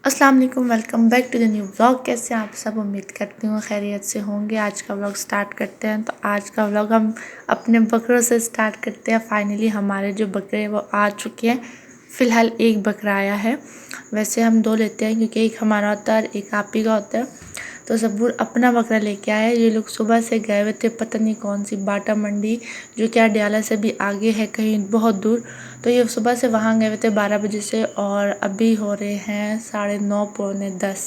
अस्सलाम वालेकुम, welcome back to the new vlog. कैसे हैं आप सब? उम्मीद करती हूँ खैरियत से होंगे। आज का व्लॉग स्टार्ट करते हैं। तो आज का व्लॉग हम अपने बकरों से स्टार्ट करते हैं। फाइनली हमारे जो बकरे हैं वो आ चुके हैं। फ़िलहाल एक बकरा आया है। वैसे हम 2 लेते हैं क्योंकि एक हमारा होता है और एक आप ही का होता है। तो सबूर अपना बकरा लेके आए। ये लोग सुबह से गए हुए थे पता नहीं कौन सी बाटा मंडी, जो कि अडयाला से भी आगे है कहीं बहुत दूर। तो ये सुबह से वहाँ गए हुए थे 12 बजे से, और अभी हो रहे हैं 9:30 पौने 10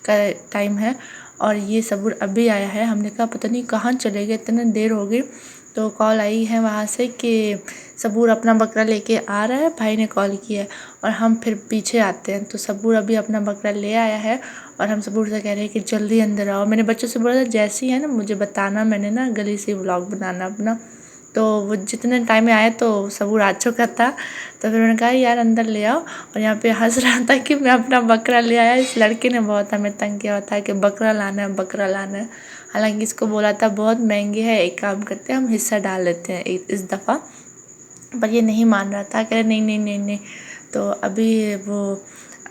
का टाइम है। और ये सबूर अभी आया है। हमने कहा पता नहीं कहाँ चले गए, इतनी देर हो गई। तो कॉल आई है वहाँ से कि सबूर अपना बकरा लेके आ रहा है, भाई ने कॉल किया है। और हम फिर पीछे आते हैं। तो सबूर अभी अपना बकरा ले आया है और हम सबूर से कह रहे हैं कि जल्दी अंदर आओ। मैंने बच्चों से बोला था जैसे ही है ना मुझे बताना, मैंने ना गली से व्लॉग बनाना अपना। तो वो जितने टाइम में आए तो सबूर आ चुका था। तो फिर मैंने कहा यार अंदर ले आओ। और यहाँ पे हंस रहा था कि मैं अपना बकरा ले आया। इस लड़के ने बहुत हमें तंग किया था कि बकरा लाना है, बकरा लाना है। हालांकि इसको बोला था बहुत महंगे है, एक काम करते हैं हम हिस्सा डाल लेते हैं इस दफ़ा। पर ये नहीं मान रहा था, कह रहे नहीं नहीं नहीं नहीं। तो अभी वो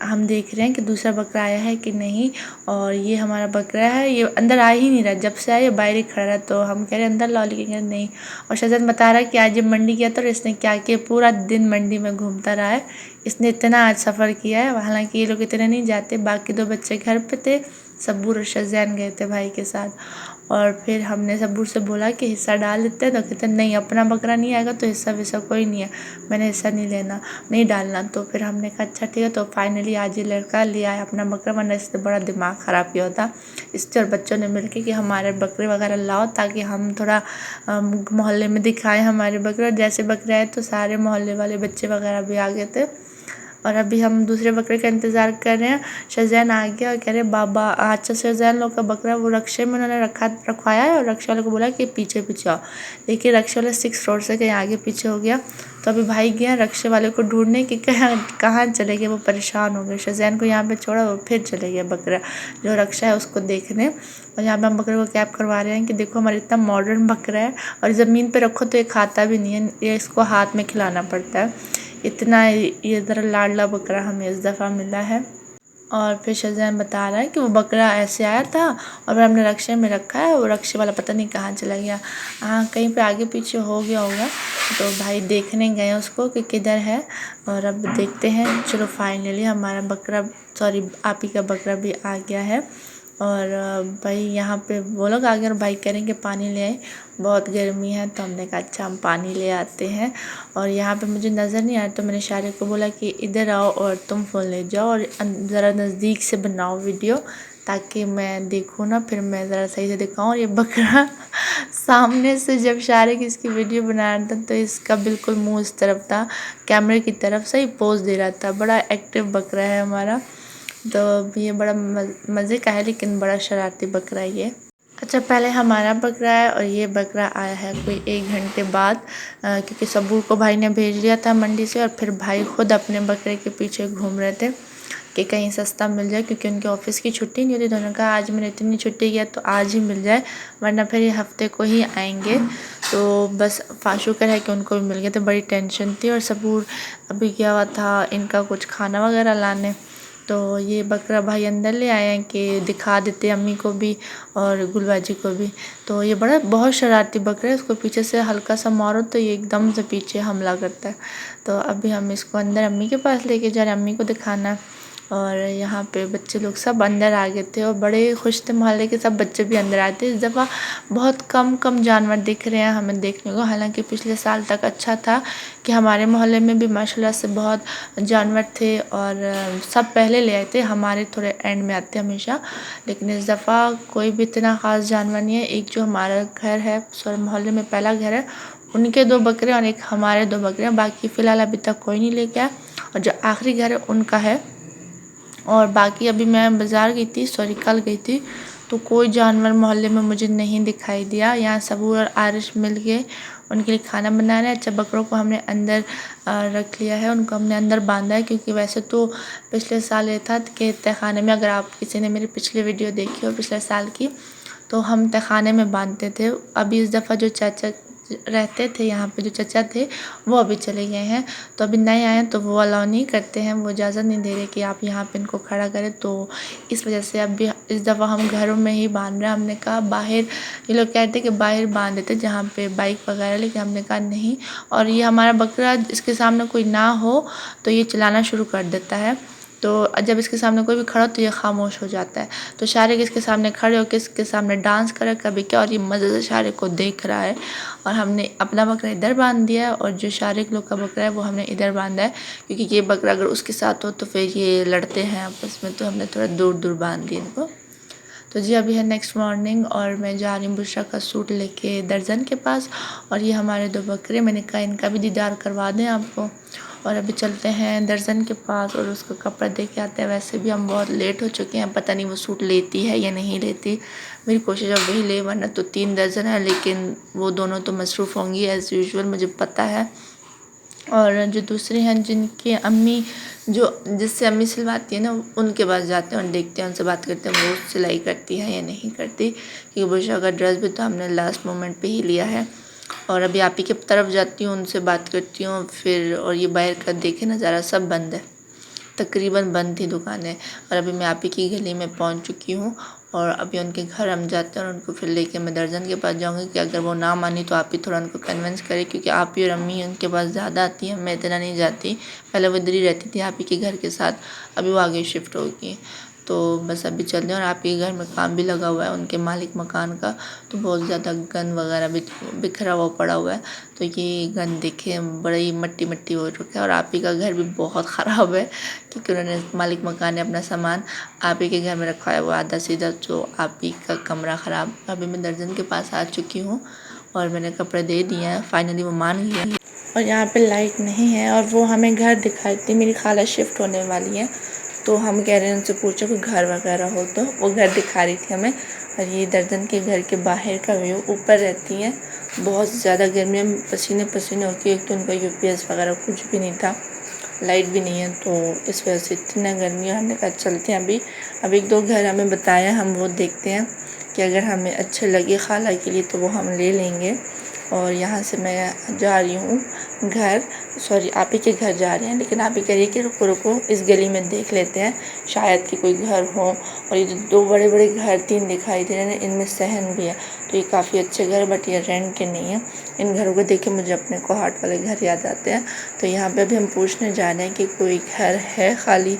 हम देख रहे हैं कि दूसरा बकरा आया है कि नहीं। और ये हमारा बकरा है, ये अंदर आ ही नहीं रहा। जब से आया ये बाहर ही खड़ा रहा। तो हम कह रहे हैं अंदर लाओ, लेकिन कह रहे नहीं। और शहजाद बता रहा है कि आज ये मंडी गया था और इसने क्या किया, पूरा दिन मंडी में घूमता रहा है। इसने इतना आज सफ़र किया है। हालांकि ये लोग इतने नहीं जाते, बाकी 2 बच्चे घर पे थे, सबूर और शहजान गए थे भाई के साथ। और फिर हमने सबूर से बोला कि हिस्सा डाल देते हैं। तो कहते नहीं, अपना बकरा नहीं आएगा तो हिस्सा विस्सा कोई नहीं है, मैंने हिस्सा नहीं लेना, नहीं डालना। तो फिर हमने कहा अच्छा ठीक है। तो फाइनली आज ये लड़का ले आया अपना बकरा, वरना इससे बड़ा दिमाग ख़राब किया होता इससे और बच्चों ने मिलके कि हमारे बकरे वगैरह लाओ ताकि हम थोड़ा मोहल्ले में दिखाएं हमारे बकरे। जैसे बकरे आए तो सारे मोहल्ले वाले बच्चे वगैरह भी आ गए थे। और अभी हम दूसरे बकरे का इंतज़ार कर रहे हैं। शहज़ैन आ गया और कह रहे बाबा अच्छा। शहज़ैन लोग का बकरा वो रक्षे में उन्होंने रखवाया है और रक्षा वाले को बोला कि पीछे पीछे आओ। लेकिन रक्षा वाला 6 फ्लोर से कहीं आगे पीछे हो गया। तो अभी भाई गया रक्षे वाले को ढूंढने कि कहाँ चले गए। वो परेशान हो गए। शहज़ैन को यहाँ पे छोड़ा, वो फिर चले गया बकरा जो रक्षा है उसको देखने। और यहाँ पे हम बकरे को कैप करवा रहे हैं कि देखो हमारा इतना मॉडर्न बकरा है, और ज़मीन पे रखो तो ये खाता भी नहीं है, ये इसको हाथ में खिलाना पड़ता है। इतना ये ज़रा लाडला बकरा हमें इस दफ़ा मिला है। और फिर शहज़ैन बता रहा है कि वो बकरा ऐसे आया था और फिर हमने रक्षे में रखा है। वो रक्षे वाला पता नहीं कहाँ चला गया, हाँ कहीं पे आगे पीछे हो गया होगा। तो भाई देखने गए उसको कि किधर है। और अब देखते हैं। चलो फाइनली हमारा बकरा, सॉरी आप ही का बकरा भी आ गया है। और भाई यहाँ पे वो लोग आ गए और भाई कह रहे हैं कि पानी ले आए, बहुत गर्मी है। तो हमने कहा अच्छा हम पानी ले आते हैं। और यहाँ पे मुझे नज़र नहीं आया तो मैंने शारिक को बोला कि इधर आओ और तुम फ़ोन ले जाओ और ज़रा नज़दीक से बनाओ वीडियो, ताकि मैं देखूँ ना, फिर मैं ज़रा सही से दिखाऊँ। और ये बकरा सामने से जब शारिक इसकी वीडियो बना रहा था तो इसका बिल्कुल मुँह इस तरफ था, कैमरे की तरफ से ही पोज दे रहा था। बड़ा एक्टिव बकरा है हमारा। तो ये बड़ा मज़े का है, लेकिन बड़ा शरारती बकरा है ये। अच्छा पहले हमारा बकरा है और ये बकरा आया है कोई 1 घंटे बाद, क्योंकि सबूर को भाई ने भेज दिया था मंडी से। और फिर भाई खुद अपने बकरे के पीछे घूम रहे थे कि कहीं सस्ता मिल जाए, क्योंकि उनके ऑफिस की छुट्टी नहीं होती। तो उन्होंने कहा आज मैंने इतनी छुट्टी किया तो आज ही मिल जाए, वरना फिर ये हफ्ते को ही आएंगे। तो बस शुक्र है कि उनको भी मिल गया। तो बड़ी टेंशन थी। और सबूर अभी गया हुआ था इनका कुछ खाना वगैरह लाने। तो ये बकरा भाई अंदर ले आए हैं कि दिखा देते अम्मी को भी और गुलबाजी को भी। तो ये बहुत शरारती बकरा है। इसको पीछे से हल्का सा मारो तो ये एकदम से पीछे हमला करता है। तो अभी हम इसको अंदर अम्मी के पास लेके जा रहे हैं, अम्मी को दिखाना। और यहाँ पे बच्चे लोग सब अंदर आ गए थे और बड़े खुश थे। मोहल्ले के सब बच्चे भी अंदर आए थे। इस दफ़ा बहुत कम जानवर दिख रहे हैं हमें देखने को। हालांकि पिछले साल तक अच्छा था कि हमारे मोहल्ले में भी माशाल्लाह से बहुत जानवर थे और सब पहले ले आए थे, हमारे थोड़े एंड में आते हमेशा। लेकिन इस दफ़ा कोई भी इतना ख़ास जानवर नहीं है। एक जो हमारा घर है, सॉरी मोहल्ले में पहला घर है, उनके 2 बकरे और एक हमारे 2 बकरे, बाकी फ़िलहाल अभी तक कोई नहीं लेके आया। और जो आखिरी घर है उनका है। और बाकी अभी मैं बाज़ार गई थी, सॉरी कल गई थी, तो कोई जानवर मोहल्ले में मुझे नहीं दिखाई दिया। यहाँ सबूर और आरिश मिल के उनके लिए खाना बना रहे हैं। अच्छा बकरों को हमने अंदर रख लिया है, उनको हमने अंदर बांधा है, क्योंकि वैसे तो पिछले साल ये था कि तहखाने में, अगर आप किसी ने मेरी पिछली वीडियो देखी हो पिछले साल की, तो हम तहखाने में बांधते थे। अभी इस दफ़ा जो चाचा रहते थे यहाँ पे, जो चाचा थे वो अभी चले गए हैं। तो अभी नए आए हैं तो वो अलाउ नहीं करते हैं, वो इजाज़त नहीं दे रहे कि आप यहाँ पे इनको खड़ा करें। तो इस वजह से अभी इस दफ़ा हम घरों में ही बांध रहे हैं। हमने कहा बाहर, ये लोग कहते कि बाहर बांध देते जहाँ पे बाइक वगैरह, लेकिन हमने कहा नहीं। और ये हमारा बकरा इसके सामने कोई ना हो तो ये चलाना शुरू कर देता है। तो जब इसके सामने कोई भी खड़ा हो तो ये खामोश हो जाता है। तो शारिक इसके सामने खड़े होकर इसके सामने डांस करे कभी क्या, और ये मज़े से शारिक को देख रहा है। और हमने अपना बकरा इधर बांध दिया है और जो शारिक लोग का बकरा है वो हमने इधर बांधा है, क्योंकि ये बकरा अगर उसके साथ हो तो फिर ये लड़ते हैं आपस में, तो हमने थोड़ा दूर दूर बांध दिया इनको। तो जी अभी है नेक्स्ट मॉर्निंग और मैं जा रही हूँ बुशरा का सूट लेके दर्जन के पास। और ये हमारे 2 बकरे, मैंने कहा इनका भी दीदार करवा दें आपको। और अभी चलते हैं दर्जन के पास और उसका कपड़ा दे के आते हैं। वैसे भी हम बहुत लेट हो चुके हैं, पता नहीं वो सूट लेती है या नहीं लेती। मेरी कोशिश अब वही ले, वरना तो 3 दर्जन है, लेकिन वो दोनों तो मसरूफ़ होंगी एज़ यूजुअल, मुझे पता है। और जो दूसरे हैं जिनके अम्मी, जो जिससे अम्मी सिलवाती है ना, उनके पास जाते हैं और देखते हैं, उनसे बात करते हैं वो सिलाई करती है या नहीं करती। क्योंकि बुशरा का ड्रेस भी तो हमने लास्ट मोमेंट पे ही लिया है। और अभी आप ही की तरफ जाती हूँ, उनसे बात करती हूँ फिर। और ये बाहर का देखे नज़ारा, सब बंद है, तकरीबन बंद थी दुकानें। और अभी मैं आप ही की गली में पहुँच चुकी हूँ और अभी उनके घर हम जाते हैं और उनको फिर लेके मैं दर्जन के पास जाऊँगी कि अगर वो ना मानी तो आप ही थोड़ा उनको कन्विंस करें, क्योंकि आप ही और अम्मी उनके पास ज़्यादा आती हैं, मैं इतना नहीं जाती। पहले वो इधर ही रहती थी आप ही के घर के साथ, अभी वो आगे शिफ्ट होगी। तो बस अभी चलते हैं। और आप ही के घर में काम भी लगा हुआ है उनके मालिक मकान का, तो बहुत ज़्यादा गंद वगैरह भी बिखरा हुआ पड़ा हुआ है। तो ये गंद देखे बड़ी मट्टी मट्टी हो चुका है। और आप ही का घर भी बहुत ख़राब है, क्योंकि उन्होंने मालिक मकान ने अपना सामान आप ही के घर में रखा है, वो आधा सीधा, तो आप ही का कमरा ख़राब। अभी मैं दर्जन के पास आ चुकी हूँ और मैंने कपड़े दे दिए हैं, फाइनली वो मान गई है। और यहाँ पे लाइट नहीं है और वो हमें घर दिखाई थी, मेरी खाला शिफ्ट होने वाली है, तो हम कह रहे हैं उनसे पूछो कि घर वगैरह हो, तो वो घर दिखा रही थी हमें। और ये दर्जन के घर के बाहर का व्यू, ऊपर रहती है, बहुत ज़्यादा गर्मी में पसीने पसीने होती है। एक तो उनका यूपीएस वगैरह कुछ भी नहीं था, लाइट भी नहीं है, तो इस वजह से इतना गर्मी है। हमने कहा चलते हैं अभी 1-2 घर हमें बताया, हम वो देखते हैं कि अगर हमें अच्छे लगे खाला के लिए तो वो हम ले लेंगे। और यहाँ से मैं जा रही हूँ घर, सॉरी आप ही के घर जा रहे हैं, लेकिन आप ही कह रही है कि रुको रुको इस गली में देख लेते हैं, शायद कि कोई घर हो। और ये जो 2 बड़े बड़े घर 3 दिखाई दे रहे हैं, इनमें सहन भी है, तो ये काफ़ी अच्छे घर, बट ये रेंट के नहीं है। इन घरों को देख के मुझे अपने कोहाट वाले घर याद आते हैं। तो यहाँ पे भी हम पूछने जा रहे हैं कि कोई घर है खाली,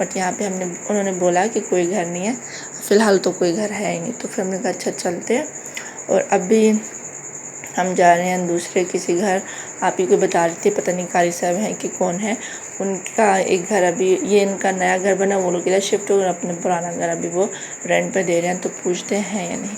बट यहाँ पे उन्होंने बोला कि कोई घर नहीं है फ़िलहाल, तो कोई घर है ही नहीं। तो फिर हमने कहा अच्छा चलते हैं। और अभी हम जा रहे हैं दूसरे किसी घर, आप ही को बता रही थी, पता नहीं कारी साहब हैं कि कौन है, उनका एक घर, अभी ये इनका नया घर बना, वो लोग इधर शिफ्ट हो गए, अपने पुराना घर अभी वो रेंट पे दे रहे हैं, तो पूछते हैं या नहीं।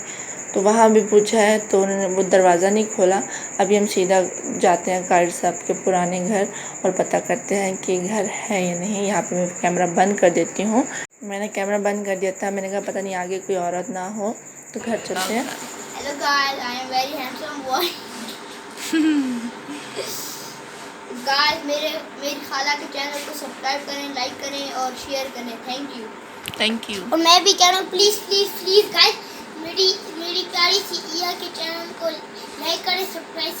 तो वहाँ भी पूछा है तो उन्होंने वो दरवाज़ा नहीं खोला। अभी हम सीधा जाते हैं कारी साहब के पुराने घर और पता करते हैं कि घर है या नहीं। यहाँ पे मैं कैमरा बंद कर देती हूँ, मैंने कैमरा बंद कर दिया था, मैंने कहा पता नहीं आगे कोई औरत ना हो, तो घर चलते हैं। Hello guys, I am very handsome boy. Guys मेरी खाला के चैनल को सब्सक्राइब करें, लाइक करें और शेयर करें। Thank you. और मैं भी कह रहा हूँ प्लीज़ गाइस मेरी प्यारी सी इया के चैनल को लाइक करें, सब्सक्राइब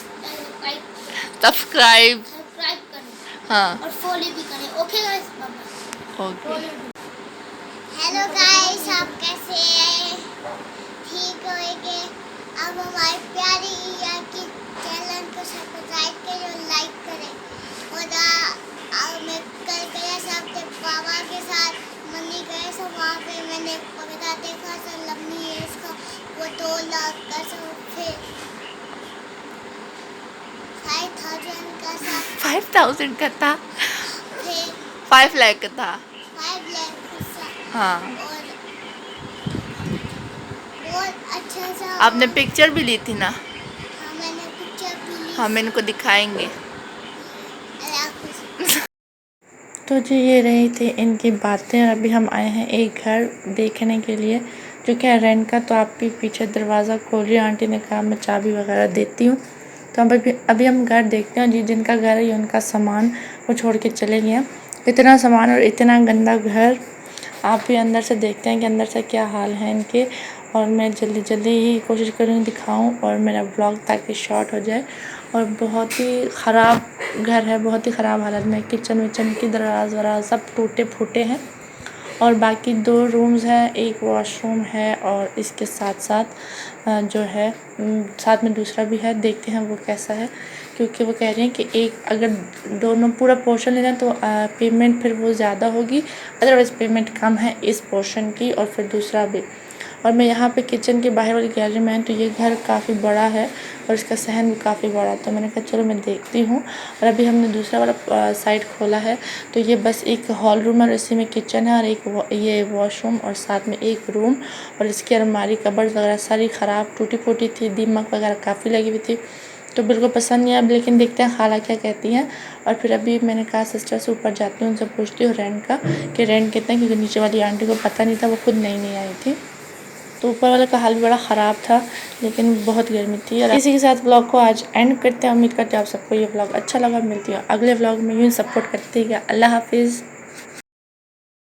करें, हाँ, और फॉलो भी करें। Okay guys, bye. Okay. Hello guys, आप कैसे हैं? ठीक होंगे। अब हमारी प्यारी इया के चैनल को सब्सक्राइब करें और लाइक करें। और मैं कल गया था अपने पापा के साथ, मम्मी गए तो वहाँ पे मैंने पकड़ा देखा था लम्बी है इसका, वो 2 लाख का फिर 5,000 का था, 5,000 का था, फिर 5 लाख का था, 5 लाख का था। हाँ। और बहुत अच्छा सा। आपने पिक्चर भी ली थी ना? हाँ, मैंने पिक्चर भी ली। हम इनको दिखाएंगे। अल्लाह हाफ़िज़। तो जी ये रही थी इनकी बातें। और अभी हम आए हैं एक घर देखने के लिए जो कि है रेंट का। तो आप भी पीछे दरवाज़ा खोल रही, आंटी ने कहा मैं चाबी वगैरह देती हूँ। तो अभी हम घर देखते हैं। जी जिनका घर है ये उनका सामान वो छोड़ के चले गए हैं। इतना सामान और इतना गंदा घर, आप भी अंदर से देखते हैं कि अंदर से क्या हाल है इनके। और मैं जल्दी जल्दी ही कोशिश करूँगी दिखाऊँ और मेरा ब्लॉग ताकि शॉर्ट हो जाए। और बहुत ही ख़राब घर है, बहुत ही ख़राब हालत में। किचन विचन की दराज़ वराज सब टूटे फूटे हैं और बाकी 2 रूम्स हैं, एक वॉशरूम है और इसके साथ साथ जो है साथ में दूसरा भी है। देखते हैं वो कैसा है, क्योंकि वो कह रहे हैं कि एक अगर दोनों पूरा पोर्शन लेना तो पेमेंट फिर वो ज़्यादा होगी, अदरवाइज़ पेमेंट कम है इस पोर्शन की और फिर दूसरा भी। और मैं यहाँ पे किचन के बाहर वाली गैलरी में हूँ, तो ये घर काफ़ी बड़ा है और इसका सहन भी काफ़ी बड़ा है। तो मैंने कहा चलो मैं देखती हूँ। और अभी हमने दूसरा वाला साइड खोला है, तो ये बस एक हॉल रूम है और इसी में किचन है और एक ये वॉशरूम और साथ में एक रूम। और इसकी अलमारी कबर्ड वगैरह सारी ख़राब टूटी फूटी थी, दीमक वगैरह काफ़ी लगी हुई थी, तो बिल्कुल पसंद नहीं आया। लेकिन देखते हैं खाला क्या कहती हैं। और फिर अभी मैंने कहा सिस्टर से ऊपर जाती हूँ, उनसे पूछती हूँ रेंट का कि रेंट कितना है, क्योंकि नीचे वाली आंटी को पता नहीं था, वो खुद नई आई थी। तो ऊपर वाले का हाल भी बड़ा ख़राब था, लेकिन बहुत गर्मी थी। और इसी के साथ व्लॉग को आज एंड करते हैं। उम्मीद करते हैं आप सबको ये व्लॉग अच्छा लगा। मिलती है अगले व्लॉग में, यूँ सपोर्ट करते हैं। अल्लाह हाफिज़।